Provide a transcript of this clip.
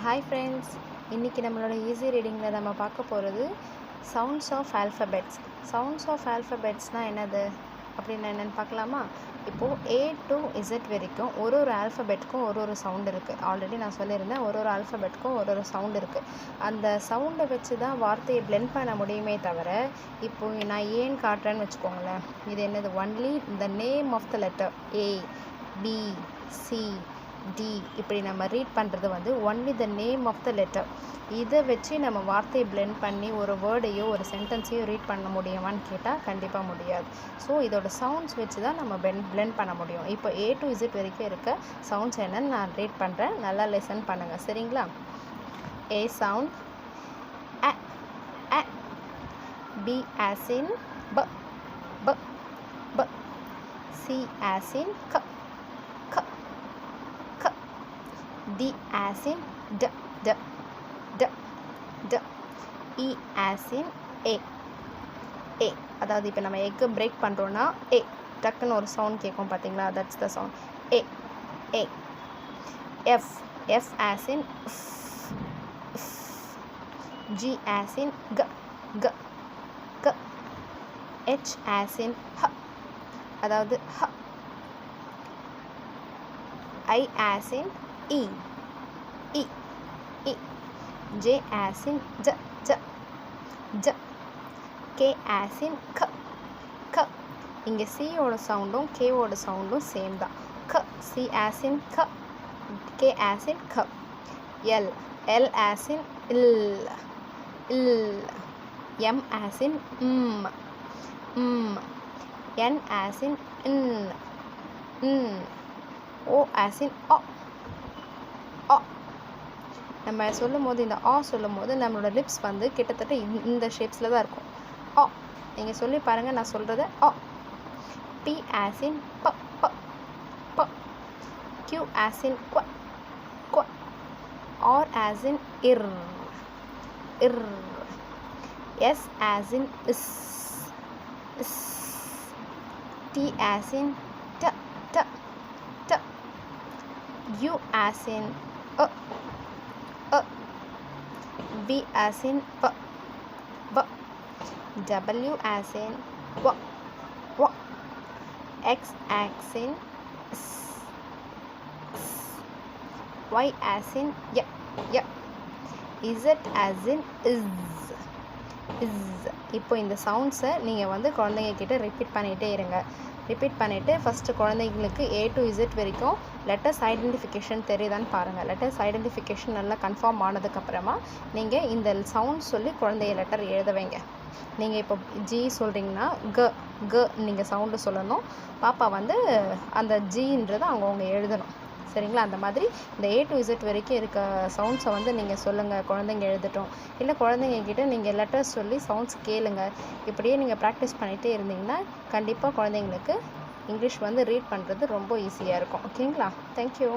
Hi friends, இன்றைக்கி நம்மளோட easy ரீடிங்கில் நம்ம பார்க்க போகிறது sounds of alphabets. Sounds of ஆல்ஃபபெட்ஸ்னால் என்னது அப்படின்னு என்னென்னு பார்க்கலாமா? இப்போது A to Z வரைக்கும் ஒரு ஆல்ஃபபெட்டுக்கும் ஒரு சவுண்ட் இருக்குது. ஆல்ரெடி நான் சொல்லியிருந்தேன், ஒரு ஆல்ஃபபெட்டுக்கும் ஒரு சவுண்ட் இருக்குது. அந்த சவுண்டை வச்சு தான் வார்த்தையை பிளெண்ட் பண்ண முடியுமே தவிர, இப்போது நான் ஏன்னு காட்டுறேன்னு வச்சுக்கோங்களேன். இது என்னது? Only the name of the letter A, B, C, D இப்படி நம்ம ரீட் பண்ணுறது வந்து only the name of the letter. இதை வச்சு நம்ம வார்த்தையை பிளெண்ட் பண்ணி ஒரு வேர்டையோ ஒரு சென்டென்ஸையோ ரீட் பண்ண முடியுமான்னு கேட்டால் கண்டிப்பாக முடியாது. ஸோ இதோட சவுண்ட்ஸ் வச்சு தான் நம்ம பிளெண்ட் பண்ண முடியும். இப்போ A to Z வரைக்கும் இருக்க சவுண்ட்ஸ் என்னன்னு நான் ரீட் பண்ணுறேன், நல்லா லிசன் பண்ணுங்கள், சரிங்களா? A sound, A, A. B as in B, B, B. C as in K, K, K. D as in D, D, D, D. E as in A, A. அதாவது இப்போ நம்ம egg break பண்ணுறோன்னா A டக்குன்னு ஒரு sound கேட்கும் பார்த்தீங்களா? That's the sound A, A. F, F as in F, F. G as in G, G, G. H as in H, அதாவது H. I as in E, E, E. J as in J, J, J. K as in K, K. இங்கே C ஓட சவுண்டும் K ஓட சவுண்டும் same தான். K, C as in K, K as in K. L, L as in L, L. M as in M, M. N as in N, N. O as in O, O. நம்ம சொல்லும் போது இந்த ஆ சொல்லும் போது நம்மளோட lips வந்து கிட்டத்தட்ட இந்த ஷேப்ஸில் தான் இருக்கும். ஆ நீங்கள் சொல்லி பாருங்கள், நான் சொல்கிறது ஆ. P as in P, P, P. Q as in Q, Q. R as in IR, IR. S as in IS, IS. T as in T, T, T. U as in A, A. V as in V, V. W as in W, W. X as in S, S. Y as in Y, Y. Z as in IS, IS. இப்போ இந்த சவுண்ட்ஸை நீங்கள் வந்து குழந்தைங்க கிட்ட repeat பண்ணிகிட்டே இருங்க. Repeat பண்ணிவிட்டு first குழந்தைங்களுக்கு A to Z வரைக்கும் லெட்டர்ஸ் ஐடென்டிஃபிகேஷன் தெரியுதான்னு பாருங்கள். லெட்டர்ஸ் ஐடென்டிஃபிகேஷன் நல்லா கன்ஃபார்ம் ஆனதுக்கப்புறமா நீங்கள் இந்த சவுண்ட் சொல்லி குழந்தைய லெட்டர் எழுத வைங்க. நீங்கள் இப்போ G சொல்கிறீங்கன்னா G, G நீங்கள் சவுண்டு சொல்லணும். பாப்பா வந்து அந்த Gன்றதை அவங்க எழுதணும், சரிங்களா? அந்த மாதிரி இந்த A to Z வரைக்கும் இருக்க சவுண்ட்ஸை வந்து நீங்கள் சொல்லுங்கள், குழந்தைங்க எழுதட்டும். இல்லை குழந்தைங்கக்கிட்ட நீங்கள் லெட்டர்ஸ் சொல்லி சவுண்ட்ஸ் கேளுங்க. இப்படியே நீங்கள் ப்ராக்டிஸ் பண்ணிகிட்டே இருந்தீங்கன்னா கண்டிப்பாக குழந்தைங்களுக்கு இங்கிலீஷ் வந்து ரீட் பண்ணுறது ரொம்ப ஈஸியாக இருக்கும். ஓகேங்களா? தேங்க்யூ.